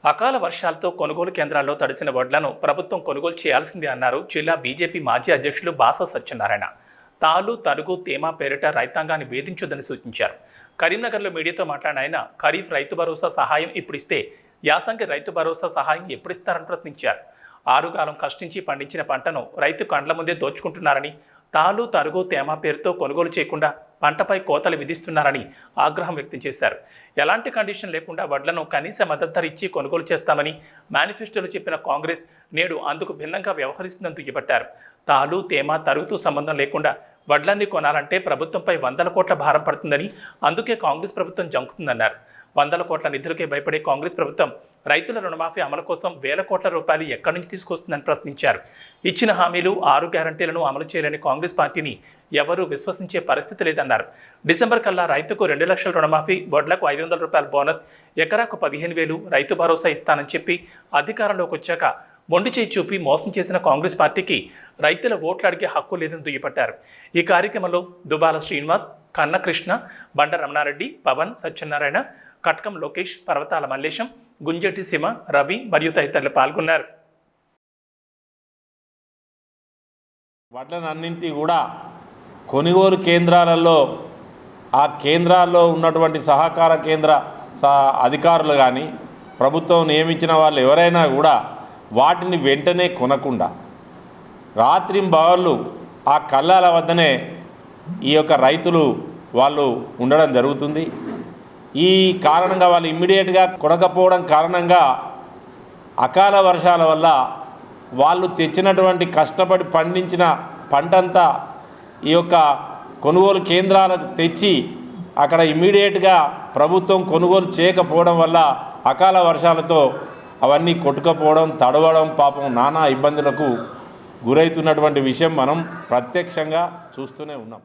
అకాల వర్షాలతో కొనుగోలు కేంద్రాల్లో తడిసిన వడ్లను ప్రభుత్వం కొనుగోలు చేయాల్సిందే అన్నారు జిల్లా బీజేపీ మాజీ అధ్యక్షులు బాసా సత్యనారాయణ. తాలు, తరుగు, తేమ పేరిట రైతాంగాన్ని వేధించొద్దని సూచించారు. కరీంనగర్లో మీడియాతో మాట్లాడిన ఆయన ఖరీఫ్ రైతు భరోసా సహాయం ఇప్పుడు ఇస్తే యాసంగి రైతు భరోసా సహాయం ఎప్పుడు ఇస్తారని ప్రశ్నించారు. ఆరుగాలం కష్టించి పండించిన పంటను రైతు కండ్ల ముందే దోచుకుంటున్నారని, తాలు, తరుగు, తేమ పేరుతో కొనుగోలు చేయకుండా పంటపై కోతలు విధిస్తున్నారని ఆగ్రహం వ్యక్తం చేశారు. ఎలాంటి కండిషన్ లేకుండా వడ్లను కనీస మద్దతు ధర ఇచ్చి కొనుగోలు చేస్తామని మేనిఫెస్టోలో చెప్పిన కాంగ్రెస్ నేడు అందుకు భిన్నంగా వ్యవహరిస్తుందని దుయ్యబట్టారు. తాలు, తేమ, తరుగుతో సంబంధం లేకుండా వడ్లన్నీ కొనాలంటే ప్రభుత్వంపై 100 కోట్ల భారం పడుతుందని, అందుకే కాంగ్రెస్ ప్రభుత్వం జంకుతుందన్నారు. 100 కోట్ల నిధులకే భయపడే కాంగ్రెస్ ప్రభుత్వం రైతుల రుణమాఫీ అమలు కోసం 1000 కోట్ల రూపాయలు ఎక్కడి నుంచి తీసుకొస్తుందని ప్రశ్నించారు. ఇచ్చిన హామీలు 6 గ్యారంటీలను అమలు చేయలేని కాంగ్రెస్ పార్టీని ఎవరూ విశ్వసించే పరిస్థితి లేదన్నారు. డిసెంబర్ కల్లా రైతుకు 2 లక్షల రుణమాఫీ, వడ్లకు 500 రూపాయల బోనస్, ఎకరాకు 15,000 రైతు భరోసా ఇస్తానని చెప్పి అధికారంలోకి వచ్చాక మొండి చేయి చూపి మోసం చేసిన కాంగ్రెస్ పార్టీకి రైతుల ఓట్లు అడిగే హక్కు లేదని దుయ్యపట్టారు. ఈ కార్యక్రమంలో దుబాల శ్రీనివాస్, కన్నకృష్ణ, బండ రమణారెడ్డి, పవన్, సత్యనారాయణ, కట్కం లోకేష్, పర్వతాల మల్లేశం, గుంజటి సీమ, రవి మరియు తదితరులు పాల్గొన్నారు. వడ్లనన్నింటి కూడా కొనుగోలు కేంద్రాలలో ఆ కేంద్రాల్లో ఉన్నటువంటి సహకార కేంద్ర అధికారులు కానీ ప్రభుత్వం నియమించిన వాళ్ళు ఎవరైనా కూడా వాటిని వెంటనే కొనకుండా రాత్రింబవళ్ళు ఆ కళ్ళాల వద్దనే ఈ యొక్క రైతులు వాళ్ళు ఉండడం జరుగుతుంది. ఈ కారణంగా వాళ్ళు ఇమ్మీడియట్గా కొనకపోవడం కారణంగా అకాల వర్షాల వల్ల వాళ్ళు తెచ్చినటువంటి కష్టపడి పండించిన పంటంతా ఈ యొక్క కొనుగోలు కేంద్రాలకు తెచ్చి అక్కడ ఇమ్మీడియట్గా ప్రభుత్వం కొనుగోలు చేయకపోవడం వల్ల అకాల వర్షాలతో అవన్నీ కొట్టుకపోవడం, తడవడం, పాపం నానా ఇబ్బందులకు గురవుతున్నటువంటి విషయం మనం ప్రత్యక్షంగా చూస్తూనే ఉన్నాం.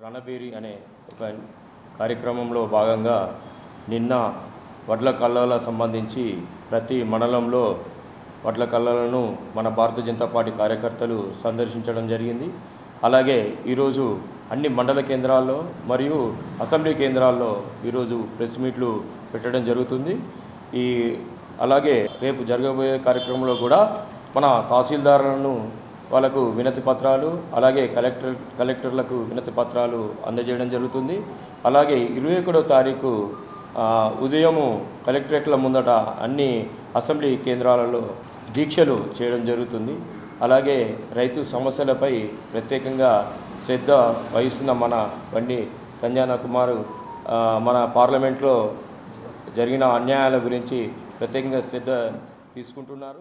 రణబేరి అనే ఒక కార్యక్రమంలో భాగంగా నిన్న వడ్ల కల్లాల సంబంధించి ప్రతి మండలంలో వడ్ల కల్లాలను మన భారతీయ జనతా పార్టీ కార్యకర్తలు సందర్శించడం జరిగింది. అలాగే ఈరోజు అన్ని మండల కేంద్రాల్లో మరియు అసెంబ్లీ కేంద్రాల్లో ఈరోజు ప్రెస్ మీట్లు పెట్టడం జరుగుతుంది. అలాగే రేపు జరగబోయే కార్యక్రమంలో కూడా మన తహసీల్దారులను వాళ్ళకు వినతి పత్రాలు, అలాగే కలెక్టర్లకు వినతి పత్రాలు అందజేయడం జరుగుతుంది. అలాగే 21వ తారీఖు ఉదయము కలెక్టరేట్ల ముందట అన్ని అసెంబ్లీ కేంద్రాలలో దీక్షలు చేయడం జరుగుతుంది. అలాగే రైతు సమస్యలపై ప్రత్యేకంగా శ్రద్ధ వహిస్తున్న మన బండి సంజన కుమారు మన పార్లమెంట్లో జరిగిన అన్యాయాల గురించి ప్రత్యేకంగా శ్రద్ధ తీసుకుంటున్నారు.